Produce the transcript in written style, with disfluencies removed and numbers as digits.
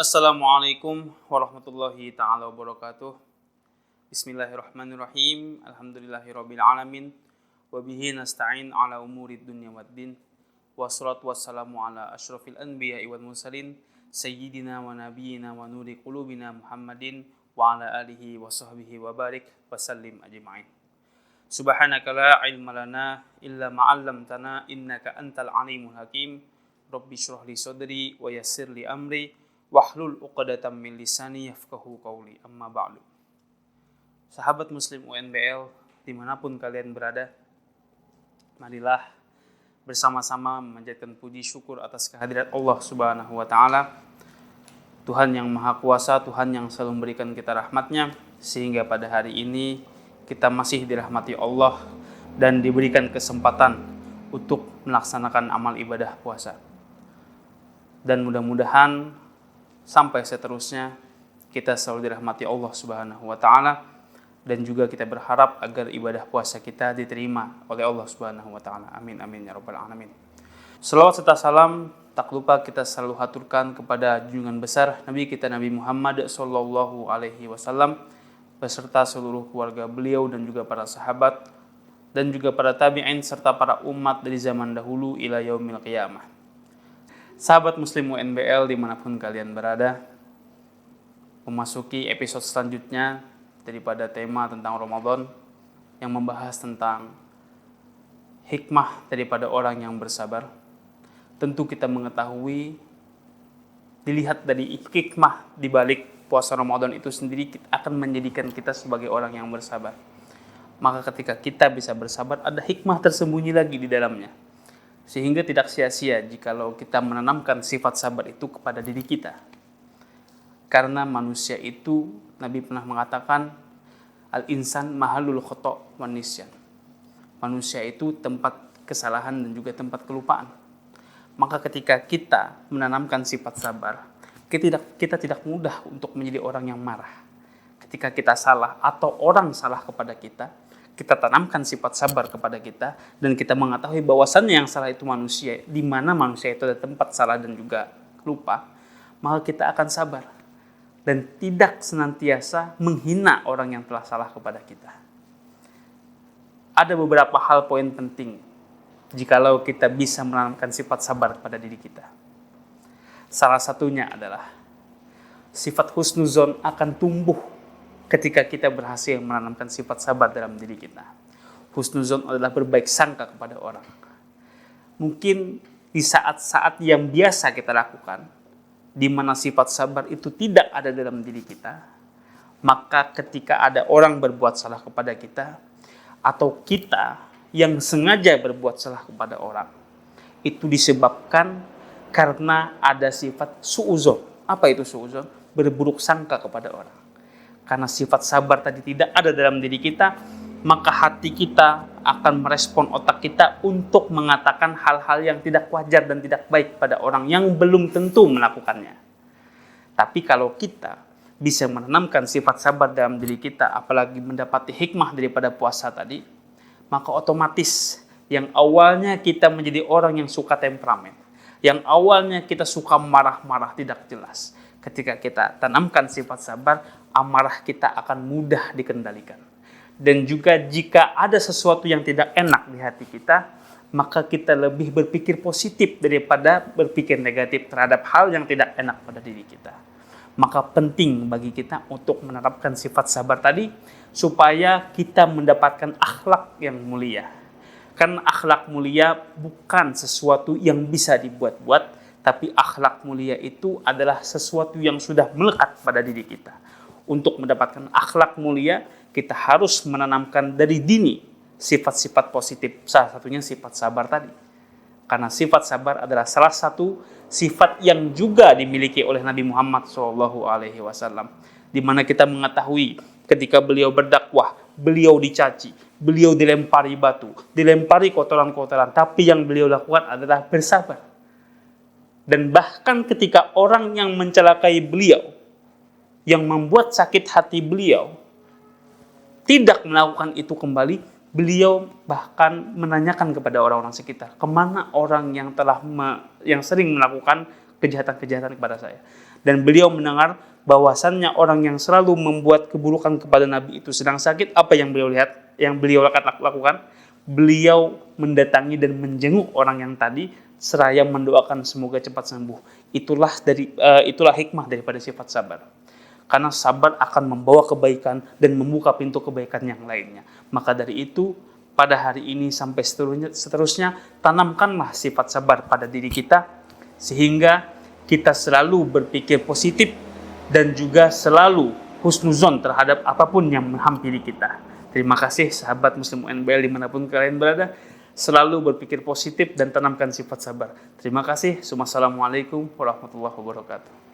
Assalamualaikum warahmatullahi ta'ala wabarakatuh. Bismillahirrahmanirrahim. Alhamdulillahirabbil alamin. Wa bihi nasta'in ala umurid dunya waddin. Wassalatu wassalamu ala asyrafil anbiya'i wal mursalin sayyidina wa nabiyyina wa nuri qulubina Muhammadin wa ala alihi wa sahbihi wa barik wa sallim ajma'in. Subhanaka la ilma lana illa ma 'allamtana innaka antal alimul hakim. Rabbi shrah li sadri wa yassir li amri wahlul 'uqdatam min lisani yafqahu qawli. Amma ba'du. Sahabat Muslim UNBL dimanapun kalian berada, marilah bersama-sama memanjatkan puji syukur atas kehadirat Allah Subhanahu wa taala, Tuhan yang Maha Kuasa, Tuhan yang selalu memberikan kita rahmatnya, sehingga pada hari ini kita masih dirahmati Allah dan diberikan kesempatan untuk melaksanakan amal ibadah puasa. Dan mudah-mudahan sampai seterusnya kita selalu dirahmati Allah Subhanahu wa taala, dan juga kita berharap agar ibadah puasa kita diterima oleh Allah Subhanahu wa taala. Amin amin ya rabbal alamin. Selawat serta salam tak lupa kita selalu haturkan kepada junjungan besar Nabi kita Nabi Muhammad sallallahu alaihi wasallam beserta seluruh keluarga beliau dan juga para sahabat dan juga para tabi'in serta para umat dari zaman dahulu ila yaumil qiyamah. Sahabat Muslim UNBL dimanapun kalian berada, memasuki episode selanjutnya daripada tema tentang Ramadan yang membahas tentang hikmah daripada orang yang bersabar. Tentu kita mengetahui, dilihat dari hikmah di balik puasa Ramadan itu sendiri akan menjadikan kita sebagai orang yang bersabar. Maka ketika kita bisa bersabar, ada hikmah tersembunyi lagi di dalamnya. Sehingga tidak sia-sia jikalau kita menanamkan sifat sabar itu kepada diri kita. Karena manusia itu, Nabi pernah mengatakan, al-insan mahalul khata' wan nisyan. Manusia itu tempat kesalahan dan juga tempat kelupaan. Maka ketika kita menanamkan sifat sabar, kita tidak mudah untuk menjadi orang yang marah. Ketika kita salah atau orang salah kepada kita tanamkan sifat sabar kepada kita, dan kita mengetahui bahwasannya yang salah itu manusia, di mana manusia itu ada tempat salah dan juga lupa, maka kita akan sabar dan tidak senantiasa menghina orang yang telah salah kepada kita. Ada beberapa hal poin penting jikalau kita bisa menanamkan sifat sabar pada diri kita. Salah satunya adalah sifat husnuzon akan tumbuh ketika kita berhasil menanamkan sifat sabar dalam diri kita. Husnuzon adalah berbaik sangka kepada orang. Mungkin di saat-saat yang biasa kita lakukan, di mana sifat sabar itu tidak ada dalam diri kita, maka ketika ada orang berbuat salah kepada kita, atau kita yang sengaja berbuat salah kepada orang, itu disebabkan karena ada sifat su'uzon. Apa itu su'uzon? Berburuk sangka kepada orang. Karena sifat sabar tadi tidak ada dalam diri kita, maka hati kita akan merespon otak kita untuk mengatakan hal-hal yang tidak wajar dan tidak baik pada orang yang belum tentu melakukannya. Tapi kalau kita bisa menanamkan sifat sabar dalam diri kita, apalagi mendapati hikmah daripada puasa tadi, maka otomatis yang awalnya kita menjadi orang yang suka temperamen, yang awalnya kita suka marah-marah tidak jelas, ketika kita tanamkan sifat sabar, amarah kita akan mudah dikendalikan. Dan juga jika ada sesuatu yang tidak enak di hati kita, maka kita lebih berpikir positif daripada berpikir negatif terhadap hal yang tidak enak pada diri kita. Maka penting bagi kita untuk menerapkan sifat sabar tadi, supaya kita mendapatkan akhlak yang mulia. Karena akhlak mulia bukan sesuatu yang bisa dibuat-buat, tapi akhlak mulia itu adalah sesuatu yang sudah melekat pada diri kita. Untuk mendapatkan akhlak mulia, kita harus menanamkan dari dini sifat-sifat positif. Salah satunya sifat sabar tadi. Karena sifat sabar adalah salah satu sifat yang juga dimiliki oleh Nabi Muhammad SAW. Di mana kita mengetahui ketika beliau berdakwah, beliau dicaci, beliau dilempari batu, dilempari kotoran-kotoran. Tapi yang beliau lakukan adalah bersabar. Dan bahkan ketika orang yang mencelakai beliau, yang membuat sakit hati beliau, tidak melakukan itu kembali, beliau bahkan menanyakan kepada orang-orang sekitar, kemana orang yang telah yang sering melakukan kejahatan-kejahatan kepada saya. Dan beliau mendengar bahwasannya orang yang selalu membuat keburukan kepada Nabi itu sedang sakit. Apa yang beliau lihat, yang beliau lakukan? Beliau mendatangi dan menjenguk orang yang tadi seraya mendoakan semoga cepat sembuh. Itulah hikmah daripada sifat sabar. Karena sabar akan membawa kebaikan dan membuka pintu kebaikan yang lainnya. Maka dari itu, pada hari ini sampai seterusnya, tanamkanlah sifat sabar pada diri kita, sehingga kita selalu berpikir positif dan juga selalu husnuzon terhadap apapun yang menghampiri kita. Terima kasih sahabat Muslim UNBL dimanapun kalian berada. Selalu berpikir positif dan tanamkan sifat sabar. Terima kasih. Wassalamualaikum warahmatullahi wabarakatuh.